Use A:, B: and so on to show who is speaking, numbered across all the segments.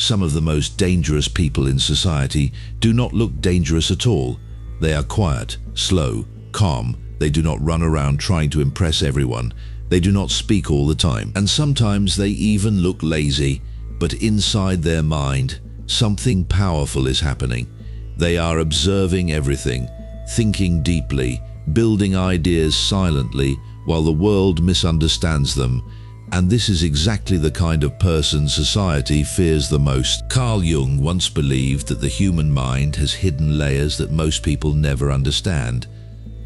A: Some of the most dangerous people in society do not look dangerous at all. They are quiet, slow, calm. They do not run around trying to impress everyone. They do not speak all the time. And sometimes they even look lazy, but inside their mind, something powerful is happening. They are observing everything, thinking deeply, building ideas silently while the world misunderstands them. And this is exactly the kind of person society fears the most. Carl Jung once believed that the human mind has hidden layers that most people never understand.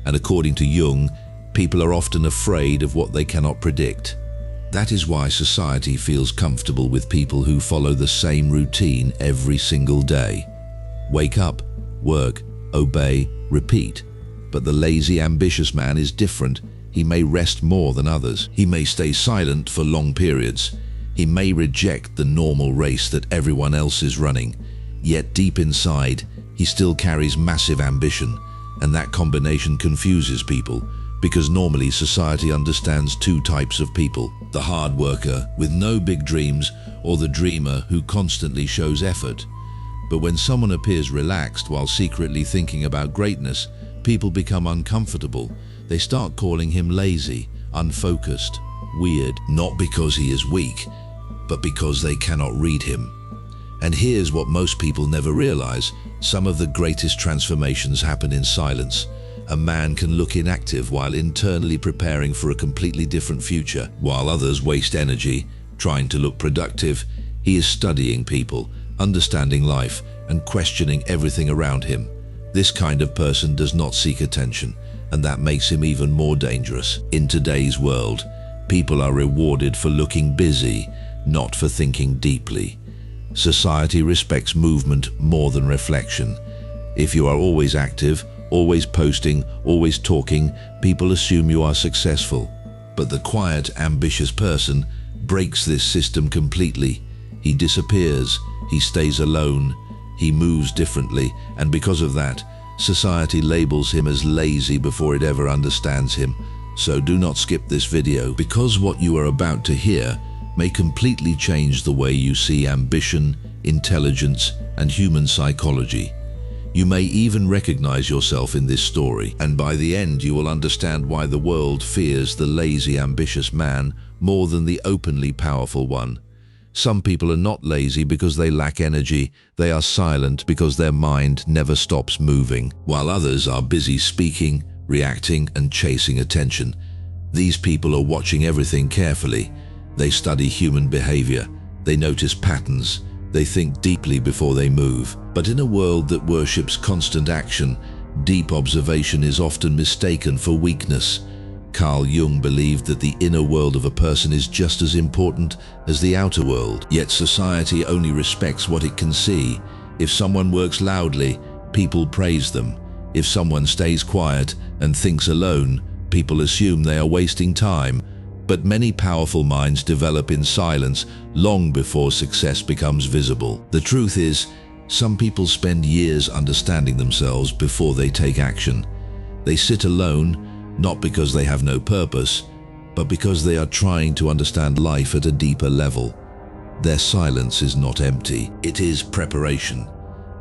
A: And according to Jung, people are often afraid of what they cannot predict. That is why society feels comfortable with people who follow the same routine every single day. Wake up, work, obey, repeat. But the lazy, ambitious man is different. He may rest more than others. He may stay silent for long periods. He may reject the normal race that everyone else is running. Yet deep inside, he still carries massive ambition. And that combination confuses people, because normally society understands two types of people: the hard worker with no big dreams, or the dreamer who constantly shows effort. But when someone appears relaxed while secretly thinking about greatness, people become uncomfortable. They start calling him lazy, unfocused, weird, not because he is weak, but because they cannot read him. And here's what most people never realize: some of the greatest transformations happen in silence. A man can look inactive while internally preparing for a completely different future. While others waste energy trying to look productive, he is studying people, understanding life, and questioning everything around him. This kind of person does not seek attention, and that makes him even more dangerous. In today's world, people are rewarded for looking busy, not for thinking deeply. Society respects movement more than reflection. If you are always active, always posting, always talking, people assume you are successful. But the quiet, ambitious person breaks this system completely. He disappears, he stays alone, he moves differently, and because of that, society labels him as lazy before it ever understands him. So do not skip this video, because what you are about to hear may completely change the way you see ambition, intelligence, and human psychology. You may even recognize yourself in this story, and by the end you will understand why the world fears the lazy, ambitious man more than the openly powerful one. Some people are not lazy because they lack energy. They are silent because their mind never stops moving, while others are busy speaking, reacting, and chasing attention. These people are watching everything carefully. They study human behavior. They notice patterns. They think deeply before they move. But in a world that worships constant action, deep observation is often mistaken for weakness. Carl Jung believed that the inner world of a person is just as important as the outer world. Yet society only respects what it can see. If someone works loudly, people praise them. If someone stays quiet and thinks alone, people assume they are wasting time. But many powerful minds develop in silence long before success becomes visible. The truth is, some people spend years understanding themselves before they take action. They sit alone, not because they have no purpose, but because they are trying to understand life at a deeper level. Their silence is not empty, it is preparation.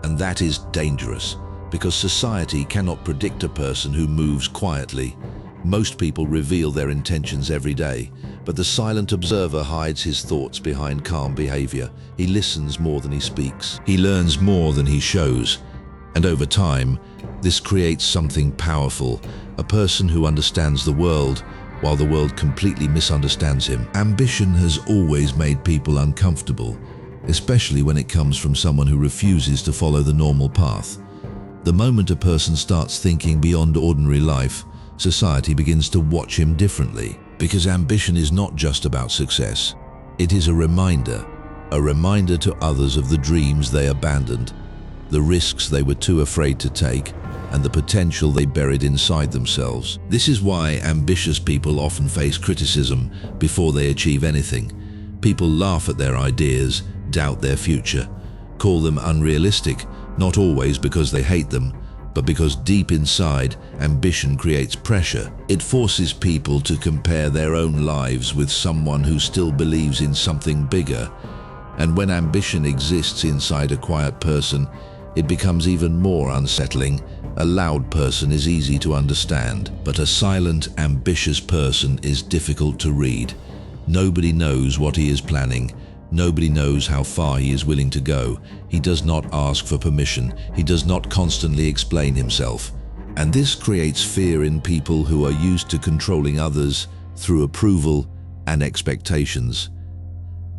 A: And that is dangerous, because society cannot predict a person who moves quietly. Most people reveal their intentions every day, but the silent observer hides his thoughts behind calm behavior. He listens more than he speaks. He learns more than he shows. And over time, this creates something powerful, a person who understands the world while the world completely misunderstands him. Ambition has always made people uncomfortable, especially when it comes from someone who refuses to follow the normal path. The moment a person starts thinking beyond ordinary life, society begins to watch him differently. Because ambition is not just about success. It is a reminder to others of the dreams they abandoned, the risks they were too afraid to take, and the potential they buried inside themselves. This is why ambitious people often face criticism before they achieve anything. People laugh at their ideas, doubt their future, call them unrealistic, not always because they hate them, but because deep inside, ambition creates pressure. It forces people to compare their own lives with someone who still believes in something bigger. And when ambition exists inside a quiet person, it becomes even more unsettling. A loud person is easy to understand, but a silent, ambitious person is difficult to read. Nobody knows what he is planning. Nobody knows how far he is willing to go. He does not ask for permission. He does not constantly explain himself. And this creates fear in people who are used to controlling others through approval and expectations.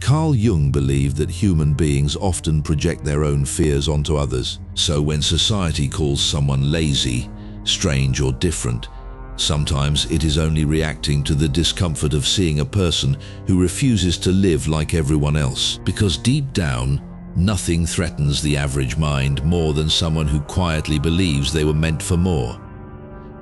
A: Carl Jung believed that human beings often project their own fears onto others. So when society calls someone lazy, strange or different, sometimes it is only reacting to the discomfort of seeing a person who refuses to live like everyone else. Because deep down, nothing threatens the average mind more than someone who quietly believes they were meant for more.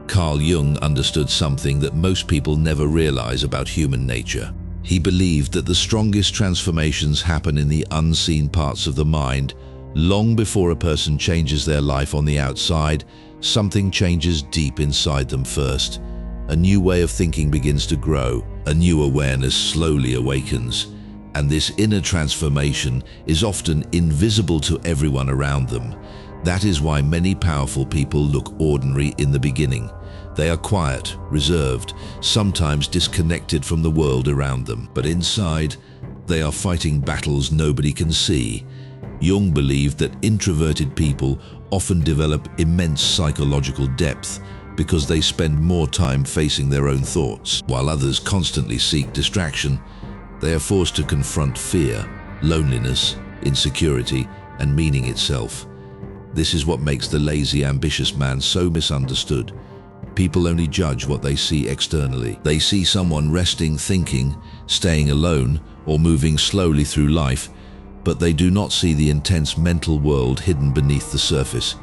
A: Carl Jung understood something that most people never realize about human nature. He believed that the strongest transformations happen in the unseen parts of the mind. Long before a person changes their life on the outside, something changes deep inside them first. A new way of thinking begins to grow. A new awareness slowly awakens. And this inner transformation is often invisible to everyone around them. That is why many powerful people look ordinary in the beginning. They are quiet, reserved, sometimes disconnected from the world around them. But inside, they are fighting battles nobody can see. Jung believed that introverted people often develop immense psychological depth because they spend more time facing their own thoughts. While others constantly seek distraction, they are forced to confront fear, loneliness, insecurity, and meaning itself. This is what makes the lazy, ambitious man so misunderstood. People only judge what they see externally. They see someone resting, thinking, staying alone, or moving slowly through life, but they do not see the intense mental world hidden beneath the surface.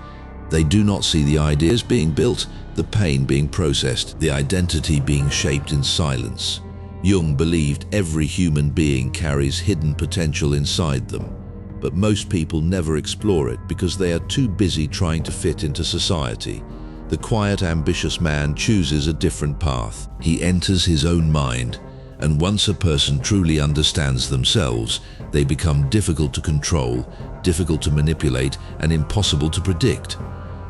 A: They do not see the ideas being built, the pain being processed, the identity being shaped in silence. Jung believed every human being carries hidden potential inside them, but most people never explore it because they are too busy trying to fit into society. The quiet, ambitious man chooses a different path. He enters his own mind, and once a person truly understands themselves, they become difficult to control, difficult to manipulate, and impossible to predict.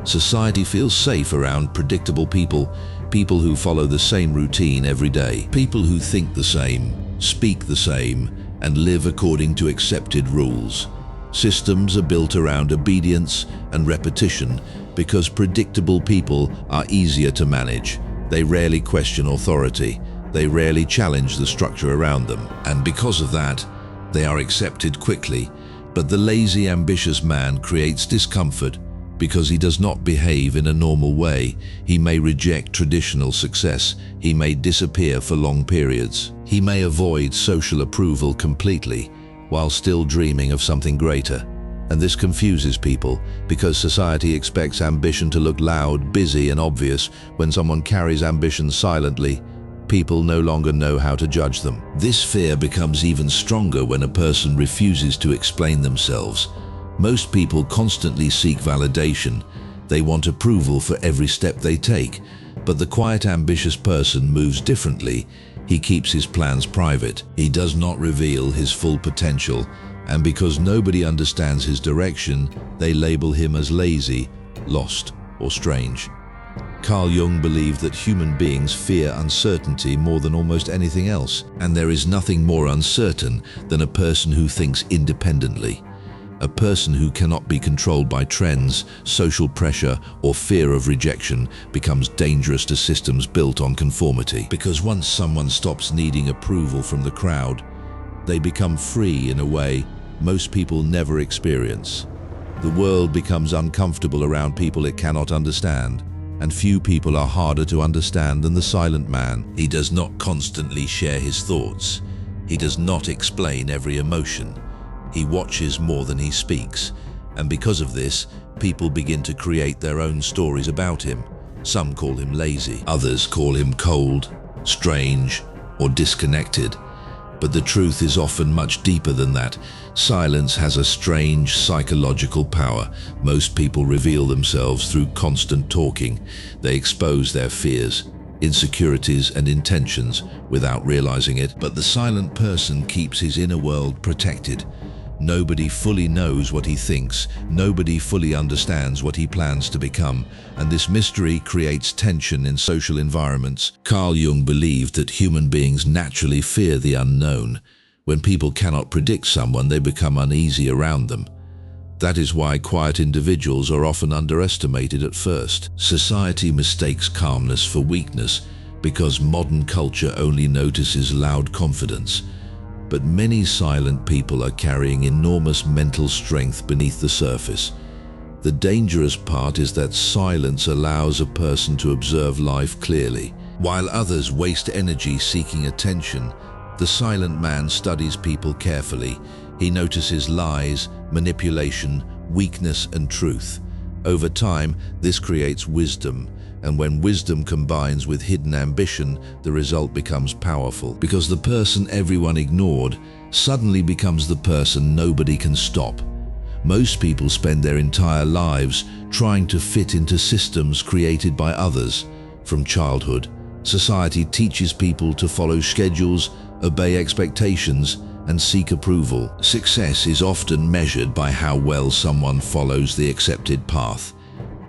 A: Society feels safe around predictable people, people who follow the same routine every day, people who think the same, speak the same, and live according to accepted rules. Systems are built around obedience and repetition because predictable people are easier to manage. They rarely question authority. They rarely challenge the structure around them. And because of that, they are accepted quickly. But the lazy, ambitious man creates discomfort because he does not behave in a normal way. He may reject traditional success. He may disappear for long periods. He may avoid social approval completely while still dreaming of something greater. And this confuses people because society expects ambition to look loud, busy, and obvious. When someone carries ambition silently, people no longer know how to judge them. This fear becomes even stronger when a person refuses to explain themselves. Most people constantly seek validation. They want approval for every step they take. But the quiet, ambitious person moves differently. He keeps his plans private. He does not reveal his full potential. And because nobody understands his direction, they label him as lazy, lost, or strange. Carl Jung believed that human beings fear uncertainty more than almost anything else, and there is nothing more uncertain than a person who thinks independently. A person who cannot be controlled by trends, social pressure, or fear of rejection becomes dangerous to systems built on conformity. Because once someone stops needing approval from the crowd, they become free in a way most people never experience. The world becomes uncomfortable around people it cannot understand, and few people are harder to understand than the silent man. He does not constantly share his thoughts. He does not explain every emotion. He watches more than he speaks, and because of this, people begin to create their own stories about him. Some call him lazy, others call him cold, strange, or disconnected. But the truth is often much deeper than that. Silence has a strange psychological power. Most people reveal themselves through constant talking. They expose their fears, insecurities, and intentions without realizing it. But the silent person keeps his inner world protected. Nobody fully knows what he thinks, nobody fully understands what he plans to become, and this mystery creates tension in social environments. Carl Jung believed that human beings naturally fear the unknown. When people cannot predict someone, they become uneasy around them. That is why quiet individuals are often underestimated at first. Society mistakes calmness for weakness because modern culture only notices loud confidence. But many silent people are carrying enormous mental strength beneath the surface. The dangerous part is that silence allows a person to observe life clearly. While others waste energy seeking attention, the silent man studies people carefully. He notices lies, manipulation, weakness, and truth. Over time, this creates wisdom, and when wisdom combines with hidden ambition, the result becomes powerful. Because the person everyone ignored suddenly becomes the person nobody can stop. Most people spend their entire lives trying to fit into systems created by others. From childhood, society teaches people to follow schedules, obey expectations, and seek approval. Success is often measured by how well someone follows the accepted path.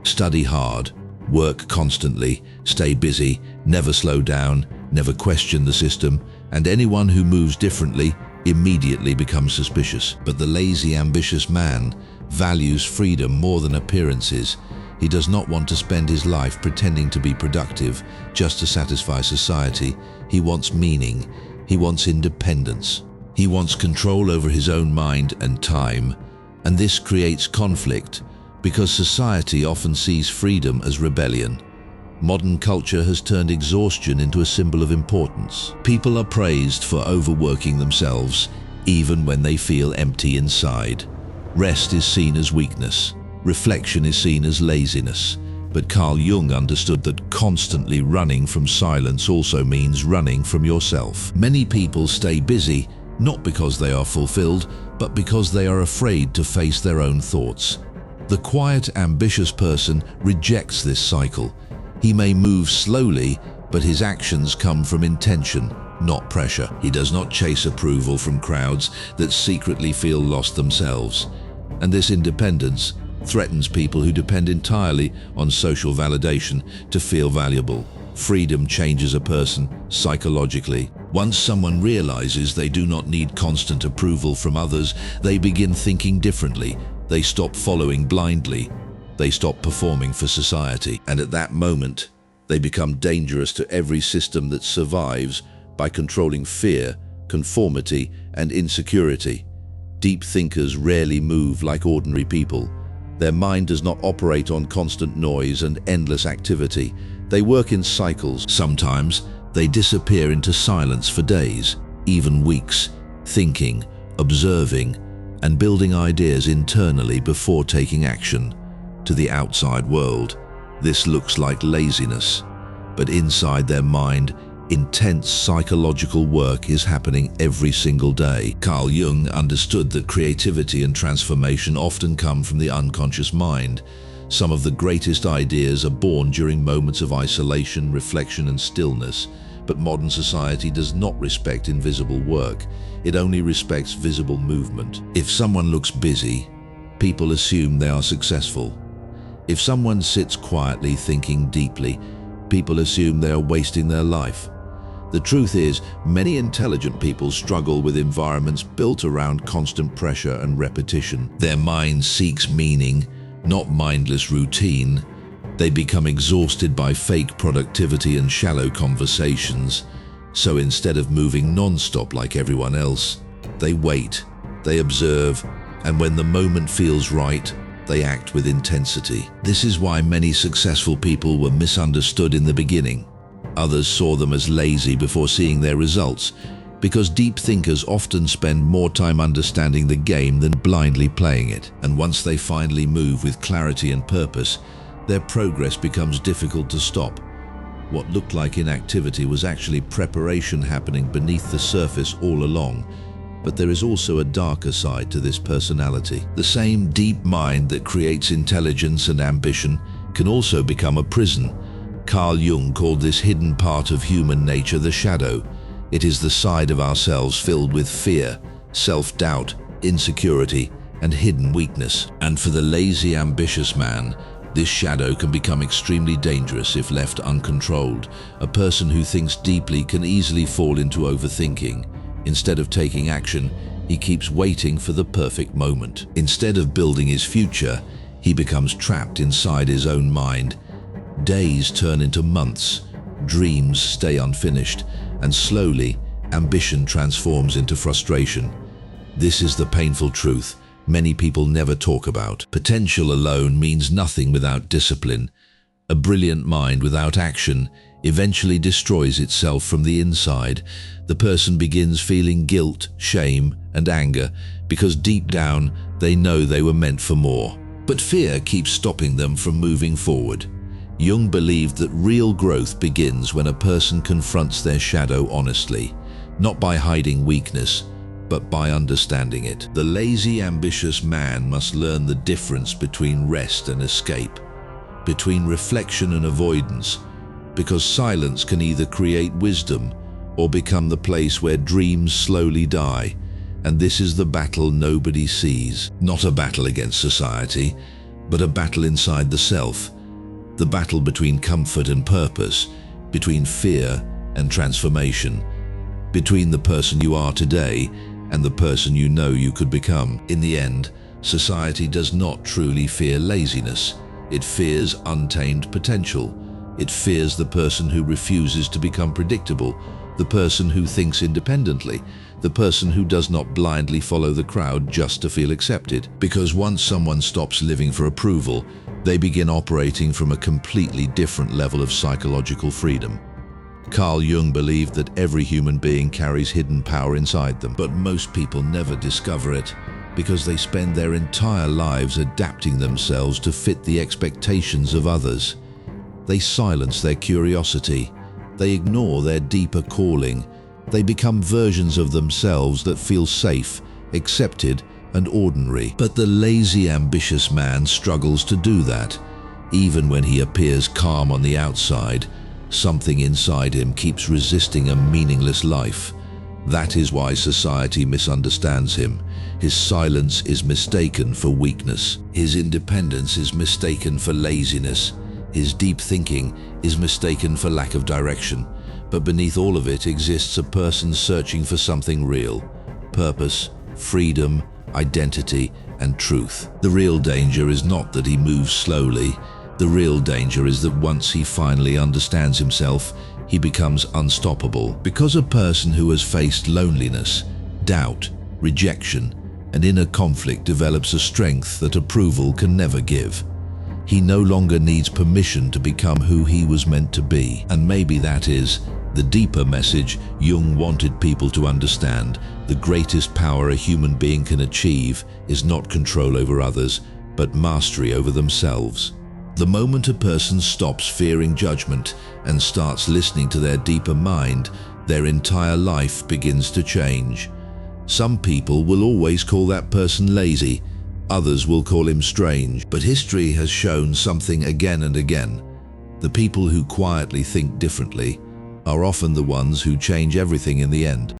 A: Study hard, work constantly, stay busy, never slow down, never question the system, and anyone who moves differently immediately becomes suspicious. But the lazy, ambitious man values freedom more than appearances. He does not want to spend his life pretending to be productive just to satisfy society. He wants meaning. He wants independence. He wants control over his own mind and time, and this creates conflict because society often sees freedom as rebellion. Modern culture has turned exhaustion into a symbol of importance. People are praised for overworking themselves, even when they feel empty inside. Rest is seen as weakness. Reflection is seen as laziness. But Carl Jung understood that constantly running from silence also means running from yourself. Many people stay busy not because they are fulfilled, but because they are afraid to face their own thoughts. The quiet, ambitious person rejects this cycle. He may move slowly, but his actions come from intention, not pressure. He does not chase approval from crowds that secretly feel lost themselves. And this independence threatens people who depend entirely on social validation to feel valuable. Freedom changes a person psychologically. Once someone realizes they do not need constant approval from others, they begin thinking differently. They stop following blindly. They stop performing for society. And at that moment, they become dangerous to every system that survives by controlling fear, conformity, and insecurity. Deep thinkers rarely move like ordinary people. Their mind does not operate on constant noise and endless activity. They work in cycles. Sometimes they disappear into silence for days, even weeks, thinking, observing, and building ideas internally before taking action. To the outside world, this looks like laziness, but inside their mind, intense psychological work is happening every single day. Carl Jung understood that creativity and transformation often come from the unconscious mind. Some of the greatest ideas are born during moments of isolation, reflection, and stillness. But modern society does not respect invisible work. It only respects visible movement. If someone looks busy, people assume they are successful. If someone sits quietly thinking deeply, people assume they are wasting their life. The truth is, many intelligent people struggle with environments built around constant pressure and repetition. Their mind seeks meaning, not mindless routine. They become exhausted by fake productivity and shallow conversations. So instead of moving non-stop like everyone else, they wait, they observe, and when the moment feels right, they act with intensity. This is why many successful people were misunderstood in the beginning. Others saw them as lazy before seeing their results, because deep thinkers often spend more time understanding the game than blindly playing it. And once they finally move with clarity and purpose, their progress becomes difficult to stop. What looked like inactivity was actually preparation happening beneath the surface all along. But there is also a darker side to this personality. The same deep mind that creates intelligence and ambition can also become a prison. Carl Jung called this hidden part of human nature the shadow. It is the side of ourselves filled with fear, self-doubt, insecurity, and hidden weakness. And for the lazy, ambitious man, this shadow can become extremely dangerous if left uncontrolled. A person who thinks deeply can easily fall into overthinking. Instead of taking action, he keeps waiting for the perfect moment. Instead of building his future, he becomes trapped inside his own mind. Days turn into months, dreams stay unfinished, and slowly, ambition transforms into frustration. This is the painful truth many people never talk about. Potential alone means nothing without discipline. A brilliant mind without action eventually destroys itself from the inside. The person begins feeling guilt, shame, and anger because deep down they know they were meant for more. But fear keeps stopping them from moving forward. Jung believed that real growth begins when a person confronts their shadow honestly, not by hiding weakness, but by understanding it. The lazy, ambitious man must learn the difference between rest and escape, between reflection and avoidance, because silence can either create wisdom or become the place where dreams slowly die. And this is the battle nobody sees. Not a battle against society, but a battle inside the self. The battle between comfort and purpose, between fear and transformation, between the person you are today and the person you know you could become. In the end, society does not truly fear laziness. It fears untamed potential. It fears the person who refuses to become predictable, the person who thinks independently, the person who does not blindly follow the crowd just to feel accepted. Because once someone stops living for approval, they begin operating from a completely different level of psychological freedom. Carl Jung believed that every human being carries hidden power inside them, but most people never discover it because they spend their entire lives adapting themselves to fit the expectations of others. They silence their curiosity. They ignore their deeper calling. They become versions of themselves that feel safe, accepted, and ordinary. But the lazy, ambitious man struggles to do that. Even when he appears calm on the outside, something inside him keeps resisting a meaningless life. That is why society misunderstands him. His silence is mistaken for weakness. His independence is mistaken for laziness. His deep thinking is mistaken for lack of direction. But beneath all of it exists a person searching for something real: purpose, freedom, identity, and truth. The real danger is not that he moves slowly. The real danger is that once he finally understands himself, he becomes unstoppable. Because a person who has faced loneliness, doubt, rejection, and inner conflict develops a strength that approval can never give. He no longer needs permission to become who he was meant to be. And maybe that is the deeper message Jung wanted people to understand. The greatest power a human being can achieve is not control over others, but mastery over themselves. The moment a person stops fearing judgment and starts listening to their deeper mind, their entire life begins to change. Some people will always call that person lazy. Others will call him strange. But history has shown something again and again. The people who quietly think differently are often the ones who change everything in the end.